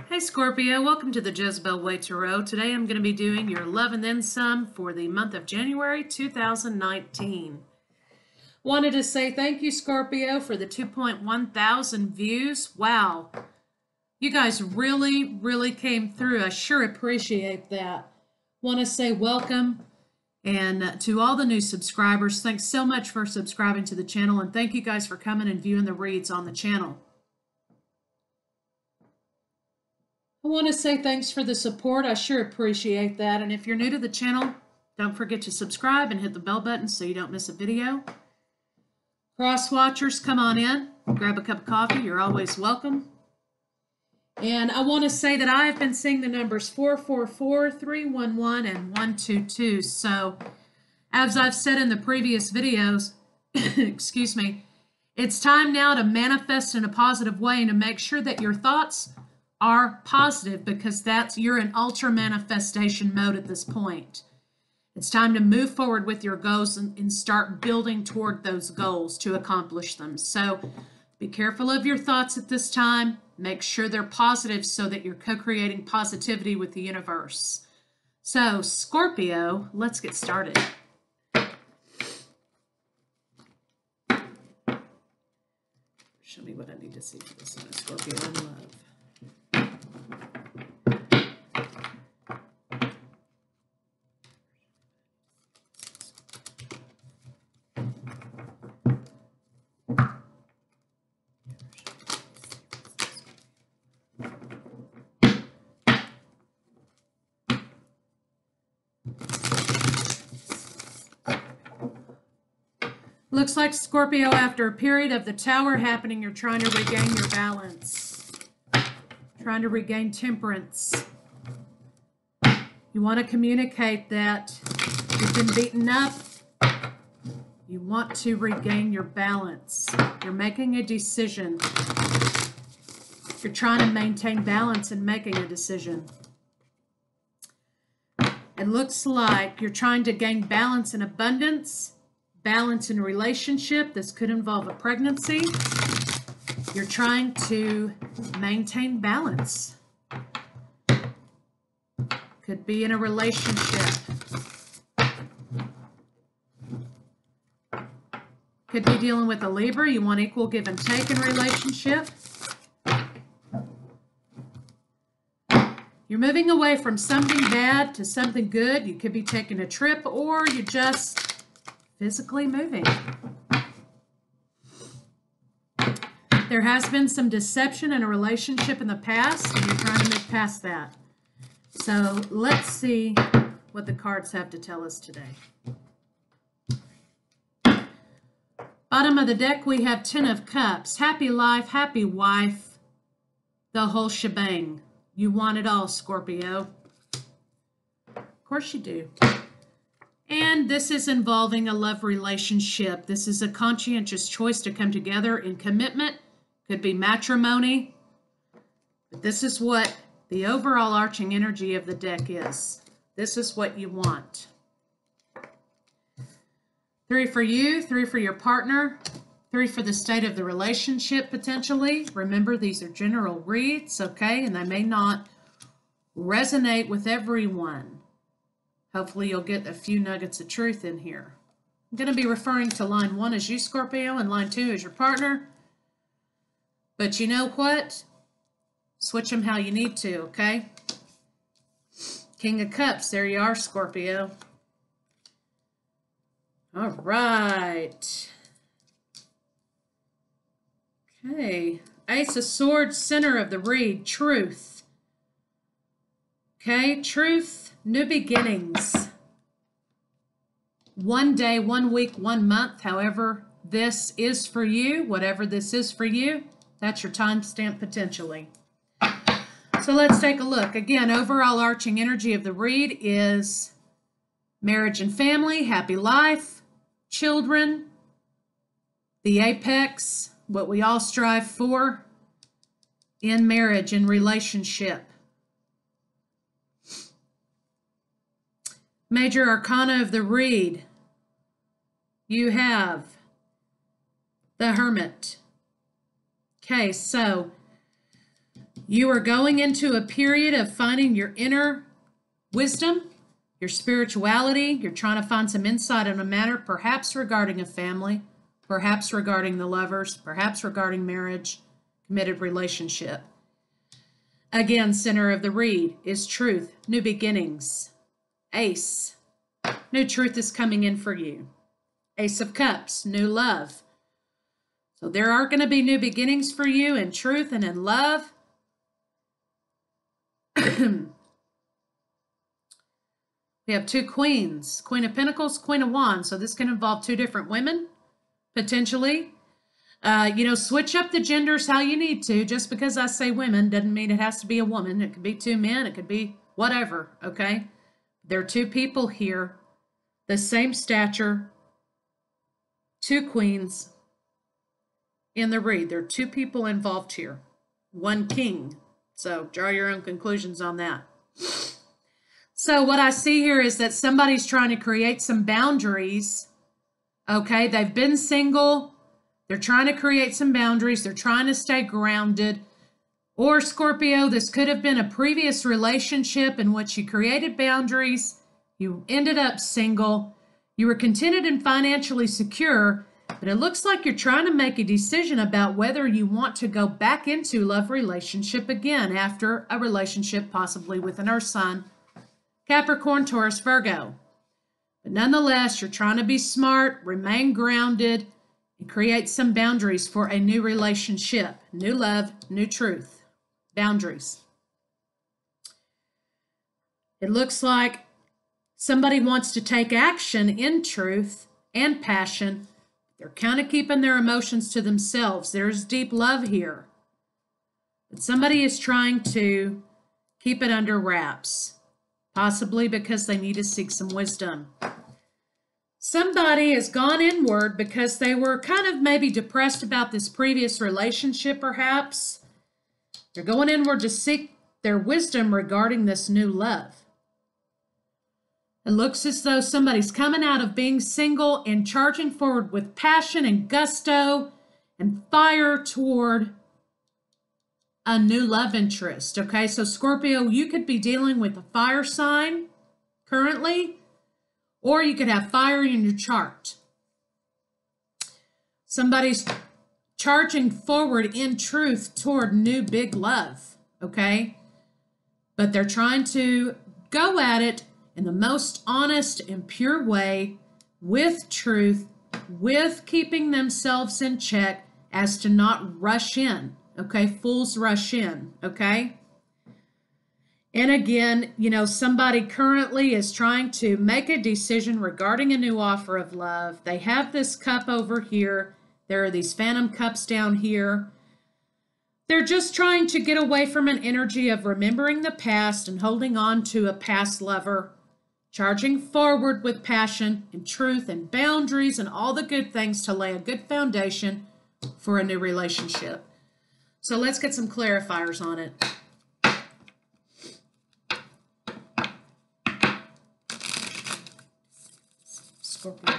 Hey Scorpio, welcome to the Jezebel Way Tarot. Today I'm going to be doing your love and then some for the month of January 2019. Wanted to say thank you, Scorpio, for the 2.1 thousand views. Wow, you guys really came through. I sure appreciate that. Want to say welcome and to all the new subscribers. Thanks so much for subscribing to the channel, and thank you guys for coming and viewing the reads on the channel. I want to say thanks for the support. I sure appreciate that. And if you're new to the channel, don't forget to subscribe and hit the bell button so you don't miss a video. Cross watchers, come on in. Grab a cup of coffee. You're always welcome. And I want to say that I've been seeing the numbers 444, 311, and 122. So as I've said in the previous videos, excuse me, it's time now to manifest in a positive way and to make sure that your thoughts are positive, because you're in ultra manifestation mode at this point. It's time to move forward with your goals and start building toward those goals to accomplish them. So be careful of your thoughts at this time. Make sure they're positive so that you're co-creating positivity with the universe. So Scorpio, let's get started. Show me what I need to see for this one, Scorpio in love. Looks like, Scorpio, after a period of the Tower happening, you're trying to regain your balance. Trying to regain temperance. You want to communicate that you've been beaten up. You want to regain your balance. You're making a decision. You're trying to maintain balance and making a decision. It looks like you're trying to gain balance and abundance. Balance in a relationship. This could involve a pregnancy. You're trying to maintain balance. Could be in a relationship. Could be dealing with a Libra. You want equal give and take in a relationship. You're moving away from something bad to something good. You could be taking a trip, or you just physically moving. There has been some deception in a relationship in the past, and you're trying to move past that. So let's see what the cards have to tell us today. Bottom of the deck, we have 10 of Cups. Happy life, happy wife, the whole shebang. You want it all, Scorpio. Of course you do. And this is involving a love relationship. This is a conscientious choice to come together in commitment. Could be matrimony. But this is what the overall arching energy of the deck is. This is what you want. 3 for you, 3 for your partner, 3 for the state of the relationship potentially. Remember, these are general reads, okay? And they may not resonate with everyone. Hopefully you'll get a few nuggets of truth in here. I'm going to be referring to line 1 as you, Scorpio, and line 2 as your partner. But you know what? Switch them how you need to, okay? King of Cups, there you are, Scorpio. All right. Okay. Ace of Swords, center of the read, truth. Okay, truth. New beginnings. 1 day, 1 week, 1 month, however this is for you, whatever this is for you, that's your timestamp potentially. So let's take a look. Again, overall arching energy of the read is marriage and family, happy life, children, the apex, what we all strive for in marriage and relationship. Major Arcana of the read, you have the Hermit. Okay, so You are going into a period of finding your inner wisdom, your spirituality. You're trying to find some insight on a matter, perhaps regarding a family, perhaps regarding the lovers, perhaps regarding marriage, committed relationship. Again, center of the read is truth, new beginnings. Ace, new truth is coming in for you. Ace of Cups, new love. So there are going to be new beginnings for you in truth and in love. We have two queens, Queen of Pentacles, Queen of Wands. So this can involve two different women, potentially. Switch up the genders how you need to. Just because I say women doesn't mean it has to be a woman. It could be two men. It could be whatever, okay? There are two people here, the same stature, two queens in the read. There are two people involved here, one king. So draw your own conclusions on that. So what I see here is that somebody's trying to create some boundaries, okay? They've been single. They're trying to create some boundaries. They're trying to stay grounded. Or Scorpio, this could have been a previous relationship in which you created boundaries. You ended up single. You were contented and financially secure, but it looks like you're trying to make a decision about whether you want to go back into love relationship again after a relationship possibly with an Earth sign, Capricorn, Taurus, Virgo. But nonetheless, you're trying to be smart, remain grounded, and create some boundaries for a new relationship, new love, new truth, boundaries. It looks like somebody wants to take action in truth and passion. They're kind of keeping their emotions to themselves. There's deep love here. But somebody is trying to keep it under wraps, possibly because they need to seek some wisdom. Somebody has gone inward because they were kind of maybe depressed about this previous relationship, perhaps. They're going inward to seek their wisdom regarding this new love. It looks as though somebody's coming out of being single and charging forward with passion and gusto and fire toward a new love interest. Okay, so Scorpio, you could be dealing with a fire sign currently, or you could have fire in your chart. Somebody's charging forward in truth toward new big love, okay? But they're trying to go at it in the most honest and pure way, with truth, with keeping themselves in check as to not rush in, okay? Fools rush in, okay? And again, somebody currently is trying to make a decision regarding a new offer of love. They have this cup over here. There are these phantom cups down here. They're just trying to get away from an energy of remembering the past and holding on to a past lover, charging forward with passion and truth and boundaries and all the good things to lay a good foundation for a new relationship. So let's get some clarifiers on it. Scorpio.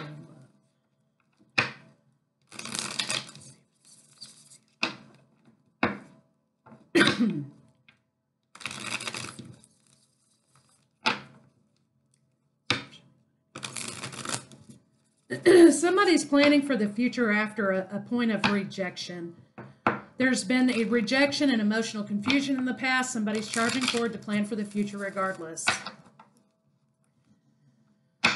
Somebody's planning for the future after a point of rejection. There's been a rejection and emotional confusion in the past. Somebody's charging forward to plan for the future regardless.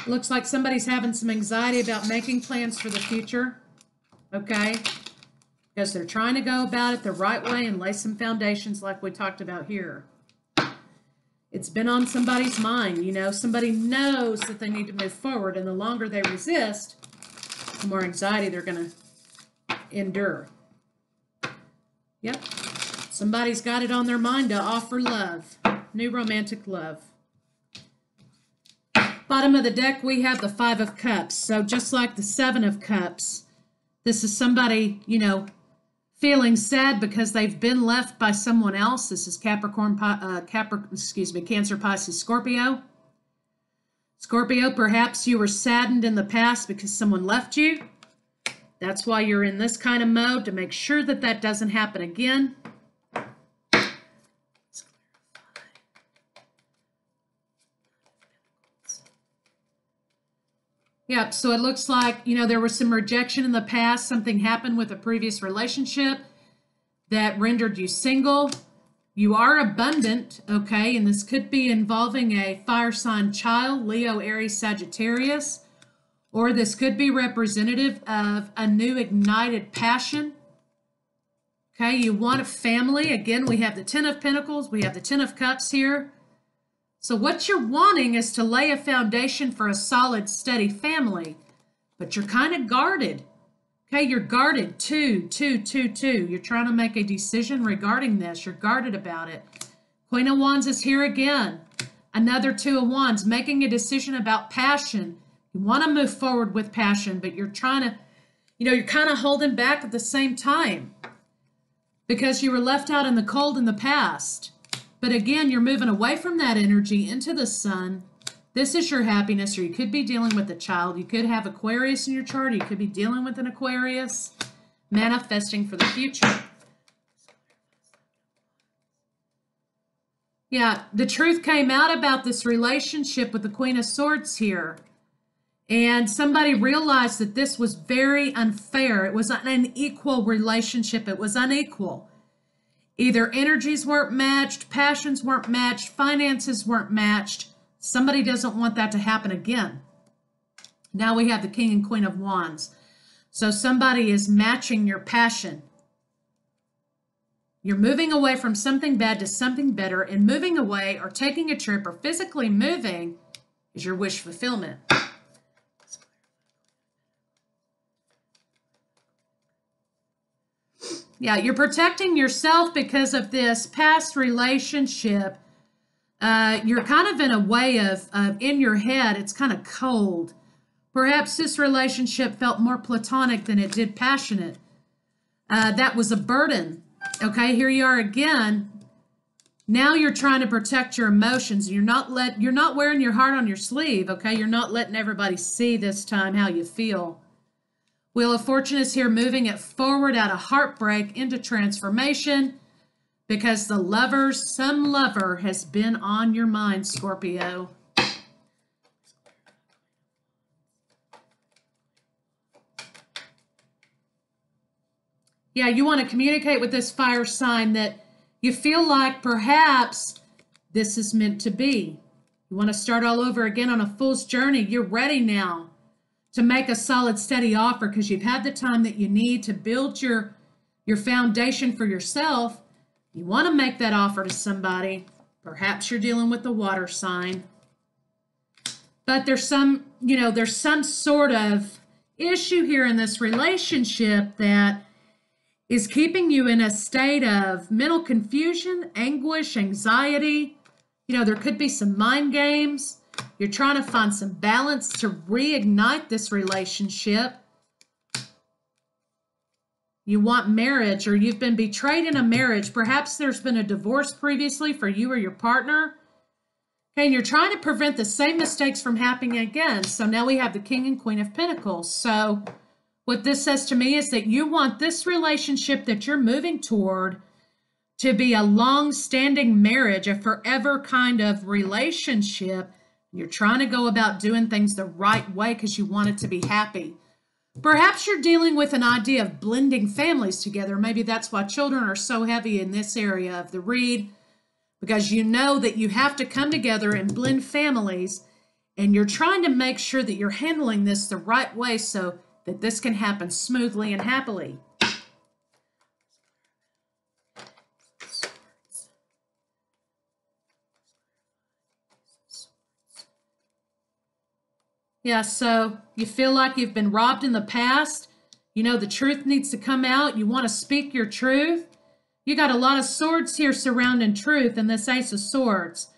Looks like somebody's having some anxiety about making plans for the future, okay? Because they're trying to go about it the right way and lay some foundations like we talked about here. It's been on somebody's mind, somebody knows that they need to move forward, and the longer they resist, the more anxiety they're going to endure. Yep, somebody's got it on their mind to offer love, new romantic love. Bottom of the deck, we have the Five of Cups. So just like the Seven of Cups, this is somebody, feeling sad because they've been left by someone else. This is Cancer, Pisces, Scorpio. Scorpio, perhaps you were saddened in the past because someone left you. That's why you're in this kind of mode, to make sure that that doesn't happen again. Yep, so it looks like, there was some rejection in the past. Something happened with a previous relationship that rendered you single. You are abundant, okay? And this could be involving a fire sign child, Leo, Aries, Sagittarius. Or this could be representative of a new ignited passion. Okay, you want a family. Again, we have the Ten of Pentacles. We have the Ten of Cups here. So what you're wanting is to lay a foundation for a solid, steady family. But you're kind of guarded. Okay, you're guarded. Two. You're trying to make a decision regarding this. You're guarded about it. Queen of Wands is here again. Another Two of Wands, making a decision about passion. You want to move forward with passion, but you're trying to, you're kind of holding back at the same time because you were left out in the cold in the past. But again, you're moving away from that energy into the sun. This is your happiness, or you could be dealing with a child. You could have Aquarius in your chart, or you could be dealing with an Aquarius, manifesting for the future. Yeah, the truth came out about this relationship with the Queen of Swords here. And somebody realized that this was very unfair. It was an unequal relationship. It was unequal. Either energies weren't matched, passions weren't matched, finances weren't matched. Somebody doesn't want that to happen again. Now we have the King and Queen of Wands. So somebody is matching your passion. You're moving away from something bad to something better, and moving away or taking a trip or physically moving is your wish fulfillment. Yeah, you're protecting yourself because of this past relationship. You're kind of in a way of in your head, it's kind of cold. Perhaps this relationship felt more platonic than it did passionate. That was a burden. Okay, here you are again. Now you're trying to protect your emotions. You're not wearing your heart on your sleeve. Okay, you're not letting everybody see this time how you feel. Wheel of Fortune is here, moving it forward out of heartbreak into transformation because some lover has been on your mind, Scorpio. Yeah, you want to communicate with this fire sign that you feel like perhaps this is meant to be. You want to start all over again on a fool's journey. You're ready now to make a solid, steady offer because you've had the time that you need to build your foundation for yourself. You want to make that offer to somebody. Perhaps you're dealing with the water sign. But there's some sort of issue here in this relationship that is keeping you in a state of mental confusion, anguish, anxiety. There could be some mind games. You're trying to find some balance to reignite this relationship. You want marriage, or you've been betrayed in a marriage. Perhaps there's been a divorce previously for you or your partner. Okay, and you're trying to prevent the same mistakes from happening again. So now we have the King and Queen of Pentacles. So what this says to me is that you want this relationship that you're moving toward to be a long-standing marriage, a forever kind of relationship. You're trying to go about doing things the right way because you want it to be happy. Perhaps you're dealing with an idea of blending families together. Maybe that's why children are so heavy in this area of the read, because you know that you have to come together and blend families, and you're trying to make sure that you're handling this the right way so that this can happen smoothly and happily. Yeah, so you feel like you've been robbed in the past. The truth needs to come out. You want to speak your truth. You got a lot of swords here surrounding truth and this Ace of Swords.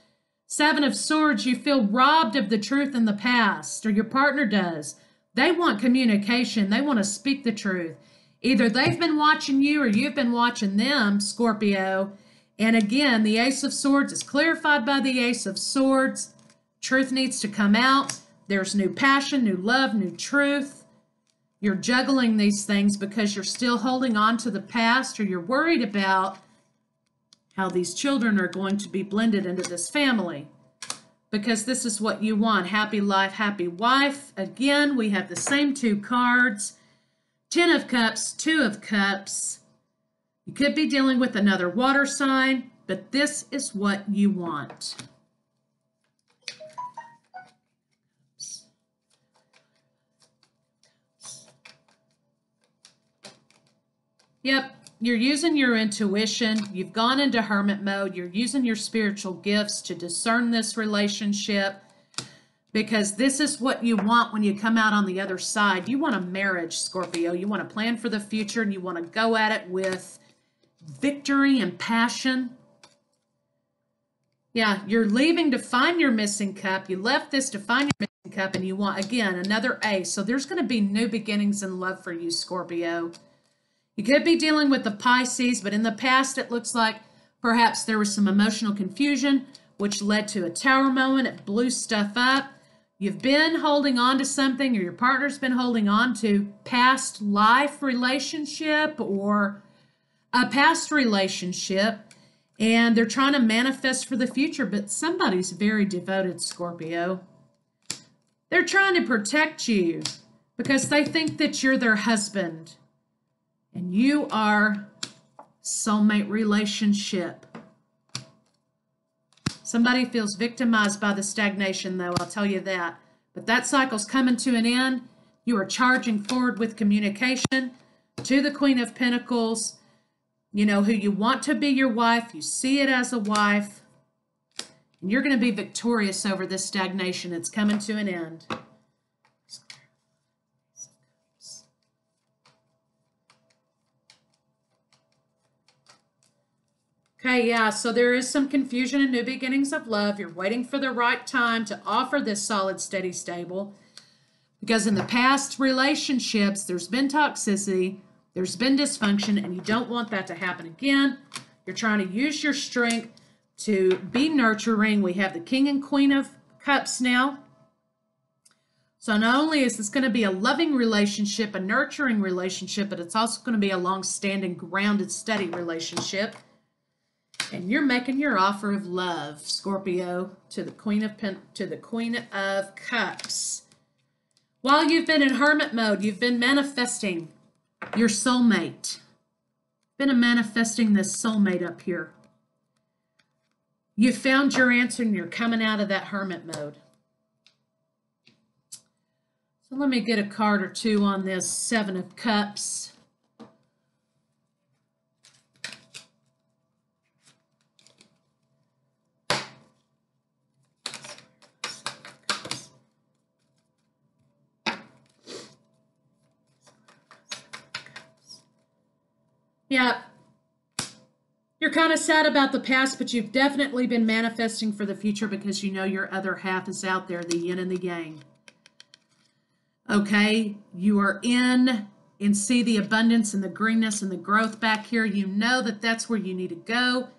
Seven of Swords, you feel robbed of the truth in the past, or your partner does. They want communication. They want to speak the truth. Either they've been watching you or you've been watching them, Scorpio. And again, the Ace of Swords is clarified by the Ace of Swords. Truth needs to come out. There's new passion, new love, new truth. You're juggling these things because you're still holding on to the past, or you're worried about how these children are going to be blended into this family. because this is what you want. Happy life, happy wife. Again, we have the same two cards. 10 of Cups, 2 of Cups. You could be dealing with another water sign, but this is what you want. Yep, you're using your intuition. You've gone into hermit mode. You're using your spiritual gifts to discern this relationship, because this is what you want when you come out on the other side. You want a marriage, Scorpio. You want to plan for the future, and you want to go at it with victory and passion. Yeah, you're leaving to find your missing cup. You left this to find your missing cup, and you want, again, another ace. So there's going to be new beginnings in love for you, Scorpio. You could be dealing with the Pisces, but in the past, it looks like perhaps there was some emotional confusion, which led to a tower moment. It blew stuff up. You've been holding on to something, or your partner's been holding on to past life relationship or a past relationship, and they're trying to manifest for the future, but somebody's very devoted, Scorpio. They're trying to protect you because they think that you're their husband. And you are soulmate relationship. Somebody feels victimized by the stagnation, though, I'll tell you that. But that cycle's coming to an end. You are charging forward with communication to the Queen of Pentacles. You know who you want to be your wife. You see it as a wife. And you're going to be victorious over this stagnation. It's coming to an end. Okay, yeah, so there is some confusion and new beginnings of love. You're waiting for the right time to offer this solid, steady, stable. Because in the past relationships, there's been toxicity, there's been dysfunction, and you don't want that to happen again. You're trying to use your strength to be nurturing. We have the King and Queen of Cups now. So not only is this going to be a loving relationship, a nurturing relationship, but it's also going to be a long-standing, grounded, steady relationship. And you're making your offer of love, Scorpio, to the Queen of Cups. While you've been in hermit mode, you've been manifesting your soulmate. Been manifesting this soulmate up here. You found your answer and you're coming out of that hermit mode. So let me get a card or two on this 7 of Cups. Yeah, you're kind of sad about the past, but you've definitely been manifesting for the future because you know your other half is out there, the yin and the yang. Okay, you are in and see the abundance and the greenness and the growth back here. You know that that's where you need to go.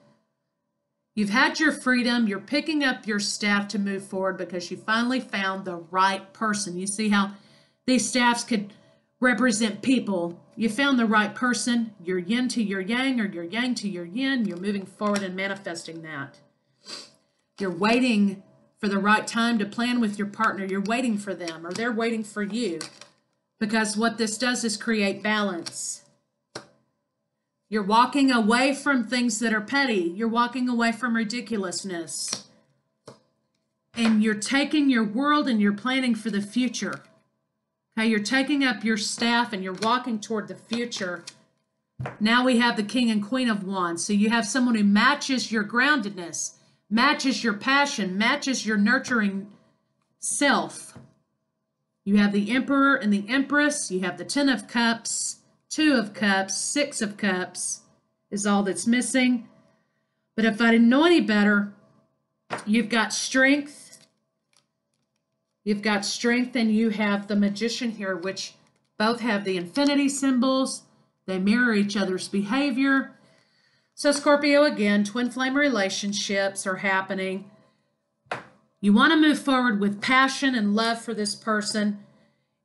You've had your freedom. You're picking up your staff to move forward because you finally found the right person. You see how these staffs could represent people. You found the right person. Your yin to your yang, or your yang to your yin. You're moving forward and manifesting that. You're waiting for the right time to plan with your partner. You're waiting for them, or they're waiting for you, because what this does is create balance. You're walking away from things that are petty. You're walking away from ridiculousness. And you're taking your world and you're planning for the future. Okay, you're taking up your staff and you're walking toward the future. Now we have the King and Queen of Wands. So you have someone who matches your groundedness, matches your passion, matches your nurturing self. You have the Emperor and the Empress. You have the 10 of Cups, 2 of Cups, 6 of Cups is all that's missing. But if I didn't know any better, you've got strength. You've got strength, and you have the Magician here, which both have the infinity symbols. They mirror each other's behavior. So Scorpio, again, twin flame relationships are happening. You want to move forward with passion and love for this person.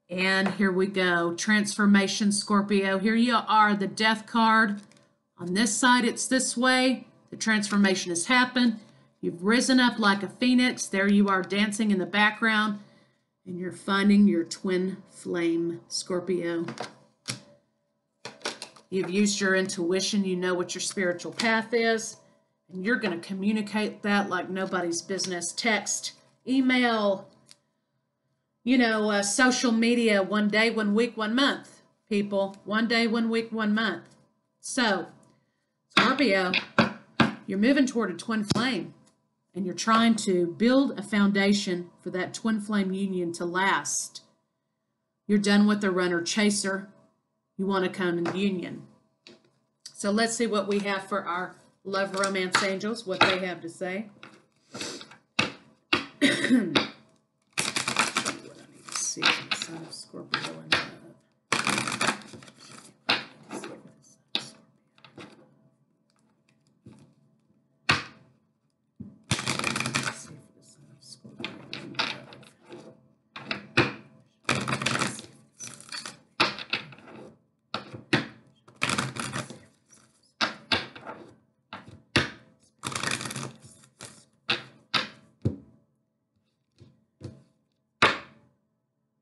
And here we go. Transformation, Scorpio. Here you are, the Death card. On this side, it's this way. The transformation has happened. You've risen up like a phoenix. There you are dancing in the background, and you're finding your twin flame, Scorpio. You've used your intuition. You know what your spiritual path is, and you're going to communicate that like nobody's business. Text, email, social media, 1 day, 1 week, 1 month, people. 1 day, 1 week, 1 month. So, Scorpio, you're moving toward a twin flame, and you're trying to build a foundation for that twin flame union to last. You're done with the runner-chaser. You want to come in union. So let's see what we have for our love romance angels, what they have to say. What I need to see from the sign of Scorpio and love.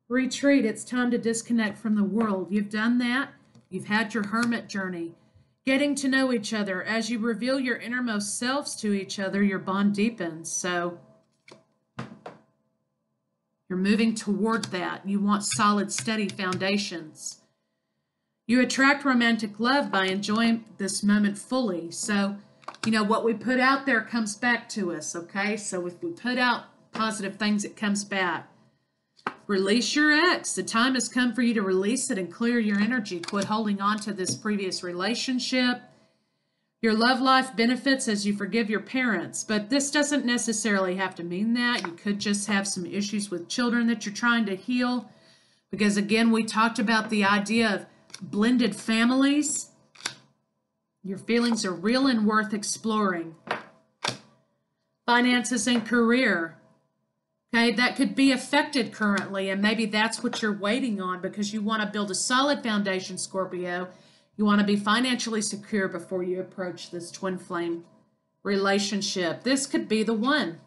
Retreat. It's time to disconnect from the world. You've done that. You've had your hermit journey. Getting to know each other. As you reveal your innermost selves to each other, your bond deepens. So you're moving toward that. You want solid, steady foundations. You attract romantic love by enjoying this moment fully. So, what we put out there comes back to us, okay? So if we put out positive things, it comes back. Release your ex. The time has come for you to release it and clear your energy. Quit holding on to this previous relationship. Your love life benefits as you forgive your parents, but this doesn't necessarily have to mean that. You could just have some issues with children that you're trying to heal, because again, we talked about the idea of blended families. Your feelings are real and worth exploring. Finances and career. Okay, that could be affected currently, and maybe that's what you're waiting on because you want to build a solid foundation, Scorpio. You want to be financially secure before you approach this twin flame relationship. This could be the one.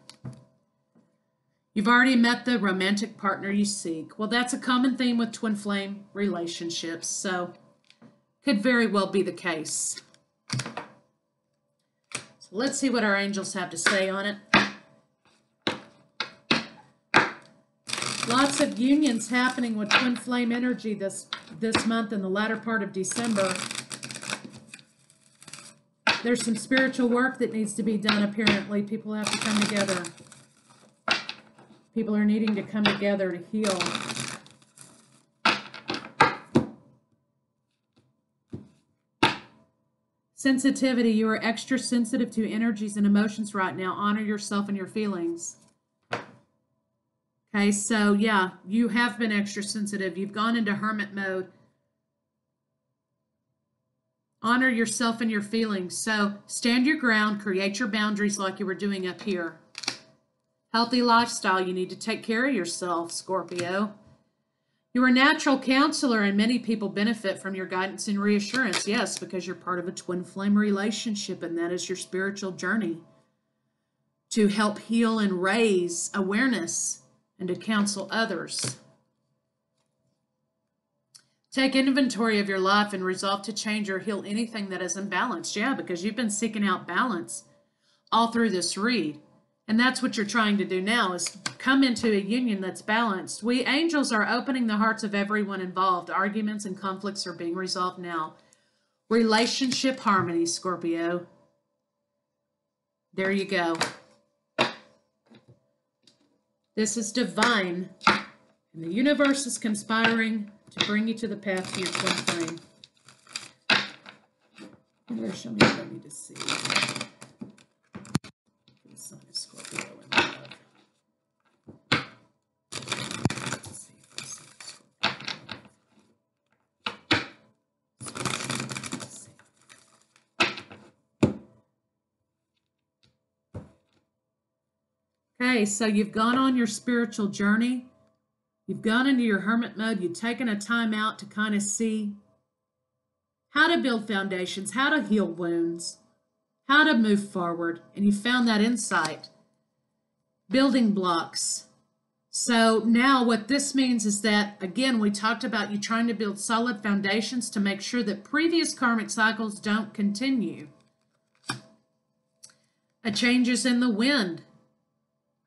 You've already met the romantic partner you seek. Well, that's a common theme with twin flame relationships, so could very well be the case. So let's see what our angels have to say on it. Lots of unions happening with twin flame energy this month in the latter part of December. There's some spiritual work that needs to be done, apparently. People have to come together. People are needing to come together to heal. Sensitivity. You are extra sensitive to energies and emotions right now. Honor yourself and your feelings. Okay, so yeah, you have been extra sensitive. You've gone into hermit mode. Honor yourself and your feelings. So stand your ground, create your boundaries like you were doing up here. Healthy lifestyle. You need to take care of yourself, Scorpio. You're a natural counselor, and many people benefit from your guidance and reassurance. Yes, because you're part of a twin flame relationship, and that is your spiritual journey to help heal and raise awareness and to counsel others. Take inventory of your life and resolve to change or heal anything that is imbalanced. Yeah, because you've been seeking out balance all through this read. And that's what you're trying to do now, is come into a union that's balanced. We angels are opening the hearts of everyone involved. Arguments and conflicts are being resolved now. Relationship harmony, Scorpio. There you go. This is divine, and the universe is conspiring to bring you to the path to your twin flame. Where show me what I need to see. The sign of Scorpio and love. Let's see if the sign of Scorpio. Okay, so you've gone on your spiritual journey. You've gone into your hermit mode. You've taken a time out to kind of see how to build foundations, how to heal wounds, how to move forward, and you found that insight. Building blocks. So now what this means is that, again, we talked about you trying to build solid foundations to make sure that previous karmic cycles don't continue. A change is in the wind.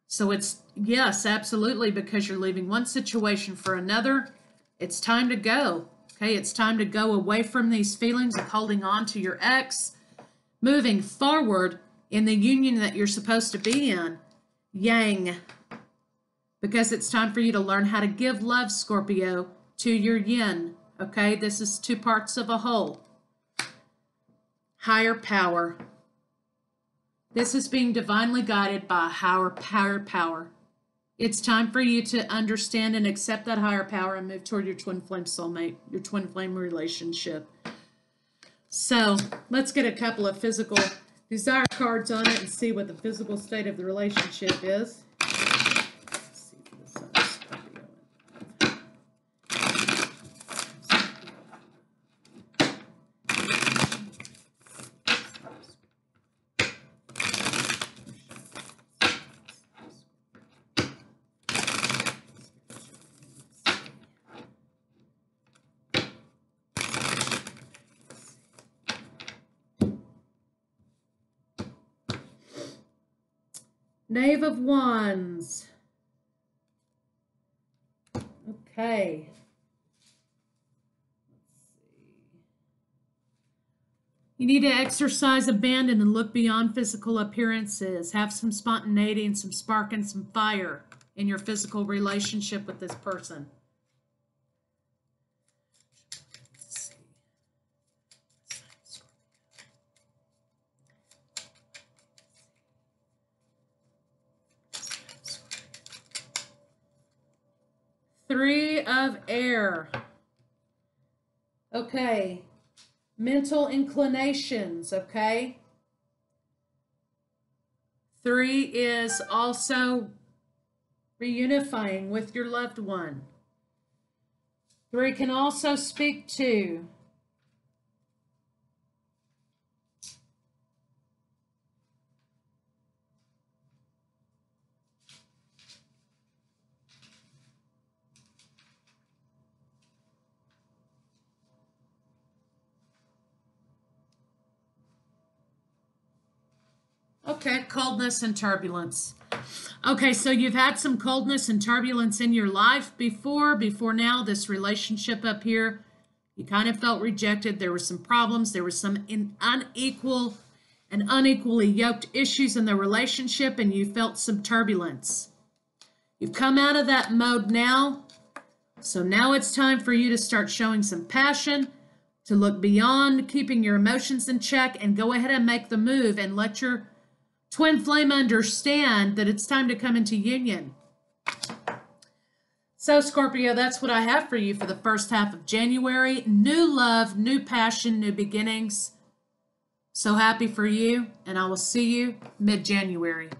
So it's, yes, absolutely, because you're leaving one situation for another. It's time to go. Okay, it's time to go away from these feelings of holding on to your ex, moving forward in the union that you're supposed to be in. Yang. Because it's time for you to learn how to give love, Scorpio, to your yin. Okay, this is two parts of a whole. Higher power. This is being divinely guided by a higher power. It's time for you to understand and accept that higher power and move toward your twin flame soulmate, your twin flame relationship. So let's get a couple of physical desire cards on it and see what the physical state of the relationship is. Let's see for the Sun of Scorpio. 9 of Wands. Okay. You need to exercise abandon and look beyond physical appearances. Have some spontaneity and some spark and some fire in your physical relationship with this person. Three of Air. Okay. Mental inclinations, okay? 3 is also reunifying with your loved one. 3 can also speak to okay, coldness and turbulence. Okay, so you've had some coldness and turbulence in your life before now, this relationship up here, you kind of felt rejected. There were some problems. There were some unequal and unequally yoked issues in the relationship, and you felt some turbulence. You've come out of that mode now, so now it's time for you to start showing some passion, to look beyond keeping your emotions in check, and go ahead and make the move and let your twin flame understand that it's time to come into union. So, Scorpio, that's what I have for you for the first half of January. New love, new passion, new beginnings. So happy for you, and I will see you mid-January.